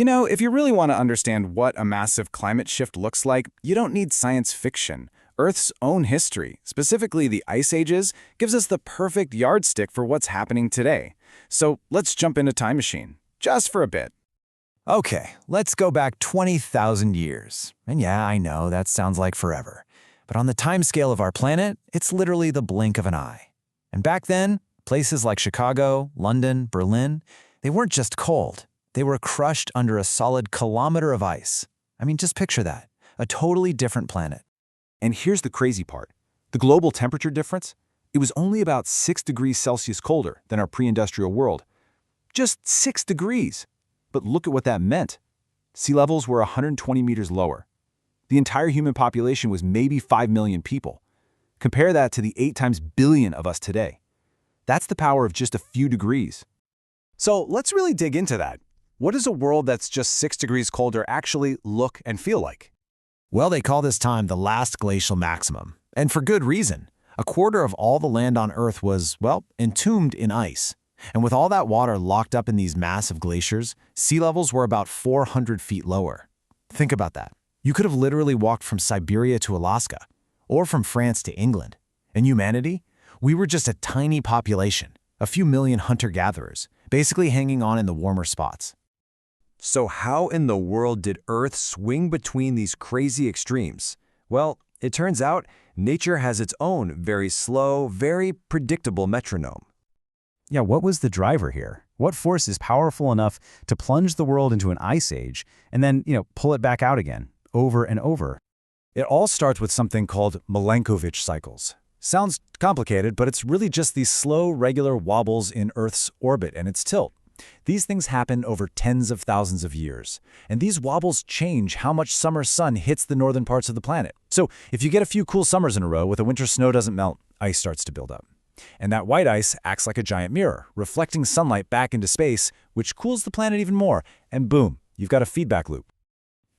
If you really want to understand what a massive climate shift looks like, you don't need science fiction. Earth's own history, specifically the ice ages, gives us the perfect yardstick for what's happening today. So let's jump into Time Machine, just for a bit. Okay, let's go back 20,000 years. And yeah, I know that sounds like forever. But on the timescale of our planet, it's literally the blink of an eye. And back then, places like Chicago, London, Berlin, they weren't just cold. They were crushed under a solid kilometer of ice. I mean, just picture that. A totally different planet. And here's the crazy part. The global temperature difference? It was only about 6 degrees Celsius colder than our pre-industrial world. Just 6 degrees. But look at what that meant. Sea levels were 120 meters lower. The entire human population was maybe 5 million people. Compare that to the 8 times billion of us today. That's the power of just a few degrees. So let's really dig into that. What does a world that's just 6 degrees colder actually look and feel like? Well, they call this time the last glacial maximum. And for good reason. A quarter of all the land on Earth was, well, entombed in ice. And with all that water locked up in these massive glaciers, sea levels were about 400 feet lower. Think about that. You could have literally walked from Siberia to Alaska, or from France to England. And humanity? We were just a tiny population, a few million hunter-gatherers, basically hanging on in the warmer spots. So how in the world did Earth swing between these crazy extremes? Well, it turns out nature has its own very slow, very predictable metronome. Yeah, what was the driver here? What force is powerful enough to plunge the world into an ice age and then, pull it back out again, over and over? It all starts with something called Milankovitch cycles. Sounds complicated, but it's really just these slow, regular wobbles in Earth's orbit and its tilt. These things happen over tens of thousands of years, and these wobbles change how much summer sun hits the northern parts of the planet. So if you get a few cool summers in a row where the winter snow doesn't melt, ice starts to build up. And that white ice acts like a giant mirror, reflecting sunlight back into space, which cools the planet even more, and boom, you've got a feedback loop.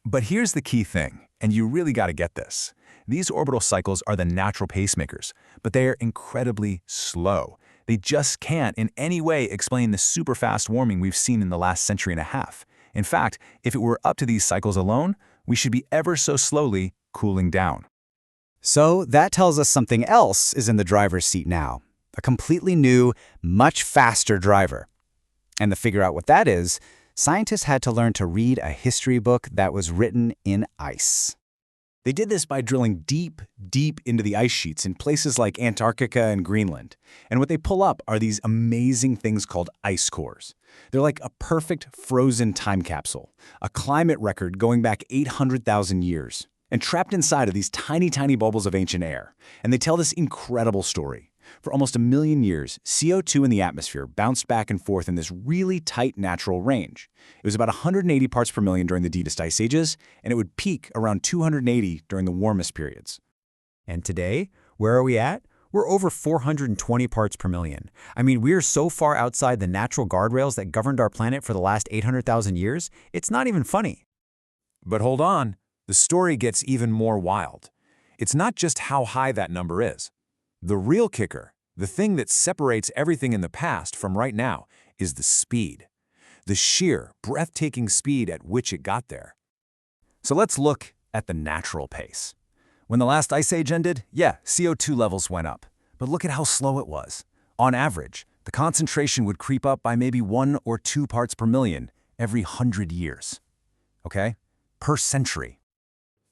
But here's the key thing, and you really got to get this. These orbital cycles are the natural pacemakers, but they are incredibly slow. They just can't in any way explain the super fast warming we've seen in the last century and a half. In fact, if it were up to these cycles alone, we should be ever so slowly cooling down. So that tells us something else is in the driver's seat now. A completely new, much faster driver. And to figure out what that is, scientists had to learn to read a history book that was written in ice. They did this by drilling deep, deep into the ice sheets in places like Antarctica and Greenland. And what they pull up are these amazing things called ice cores. They're like a perfect frozen time capsule, a climate record going back 800,000 years, and trapped inside of these tiny, tiny bubbles of ancient air. And they tell this incredible story. For almost 1 million years, CO2 in the atmosphere bounced back and forth in this really tight natural range. It was about 180 parts per million during the deepest ice ages, and it would peak around 280 during the warmest periods. And today, where are we at? We're over 420 parts per million. I mean, we're so far outside the natural guardrails that governed our planet for the last 800,000 years, it's not even funny. But hold on, the story gets even more wild. It's not just how high that number is. The real kicker, the thing that separates everything in the past from right now, is the speed. The sheer, breathtaking speed at which it got there. So let's look at the natural pace. When the last ice age ended, yeah, CO2 levels went up. But look at how slow it was. On average, the concentration would creep up by maybe 1 or 2 parts per million every 100 years. Okay? Per century.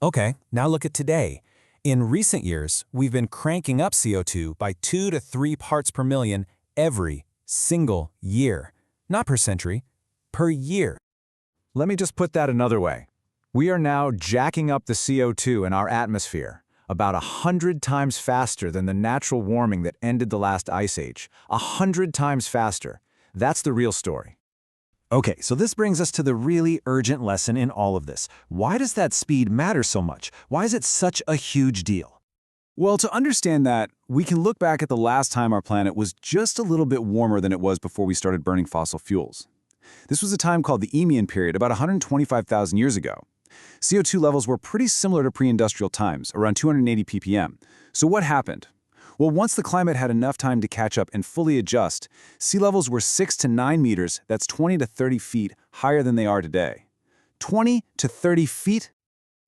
Okay, now look at today. In recent years, we've been cranking up CO2 by 2 to 3 parts per million every single year. Not per century, per year. Let me just put that another way. We are now jacking up the CO2 in our atmosphere about 100 times faster than the natural warming that ended the last ice age. 100 times faster. That's the real story. Okay, so this brings us to the really urgent lesson in all of this. Why does that speed matter so much? Why is it such a huge deal? Well, to understand that, we can look back at the last time our planet was just a little bit warmer than it was before we started burning fossil fuels. This was a time called the Eemian period, about 125,000 years ago. CO2 levels were pretty similar to pre-industrial times, around 280 ppm. So what happened? Well, once the climate had enough time to catch up and fully adjust, sea levels were 6 to 9 meters, that's 20 to 30 feet, higher than they are today. 20 to 30 feet?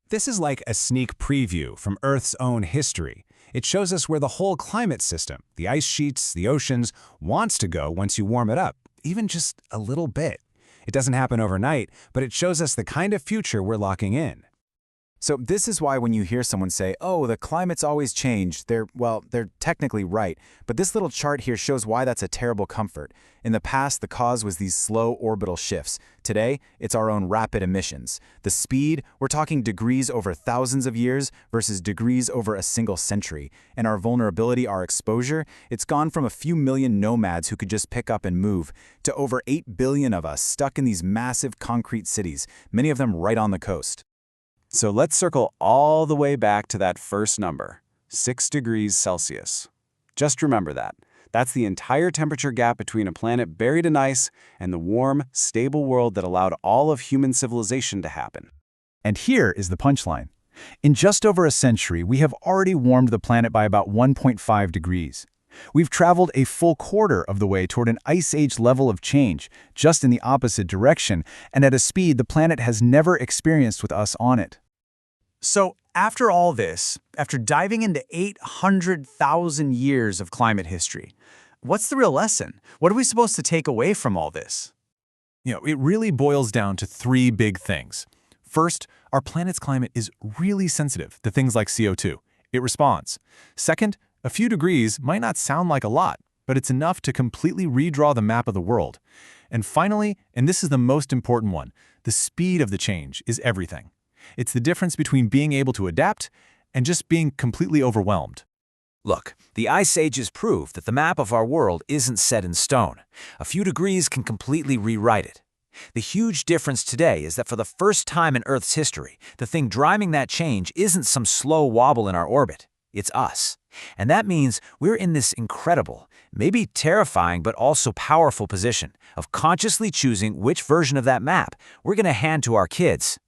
This is like a sneak preview from Earth's own history. It shows us where the whole climate system, the ice sheets, the oceans, wants to go once you warm it up, even just a little bit. It doesn't happen overnight, but it shows us the kind of future we're locking in. So this is why when you hear someone say, oh, the climate's always changed, they're technically right. But this little chart here shows why that's a terrible comfort. In the past, the cause was these slow orbital shifts. Today, it's our own rapid emissions. The speed, we're talking degrees over thousands of years versus degrees over a single century. And our vulnerability, our exposure, it's gone from a few million nomads who could just pick up and move to over 8 billion of us stuck in these massive concrete cities, many of them right on the coast. So let's circle all the way back to that first number, 6 degrees Celsius. Just remember that. That's the entire temperature gap between a planet buried in ice and the warm, stable world that allowed all of human civilization to happen. And here is the punchline. In just over a century, we have already warmed the planet by about 1.5 degrees. We've traveled a full quarter of the way toward an ice age level of change, just in the opposite direction, and at a speed the planet has never experienced with us on it. So, after all this, after diving into 800,000 years of climate history, what's the real lesson? What are we supposed to take away from all this? It really boils down to 3 big things. First, our planet's climate is really sensitive to things like CO2. It responds. Second, a few degrees might not sound like a lot, but it's enough to completely redraw the map of the world. And finally, and this is the most important one, the speed of the change is everything. It's the difference between being able to adapt and just being completely overwhelmed. Look, the ice ages prove that the map of our world isn't set in stone. A few degrees can completely rewrite it. The huge difference today is that for the first time in Earth's history, the thing driving that change isn't some slow wobble in our orbit. It's us. And that means we're in this incredible, maybe terrifying but also powerful position of consciously choosing which version of that map we're going to hand to our kids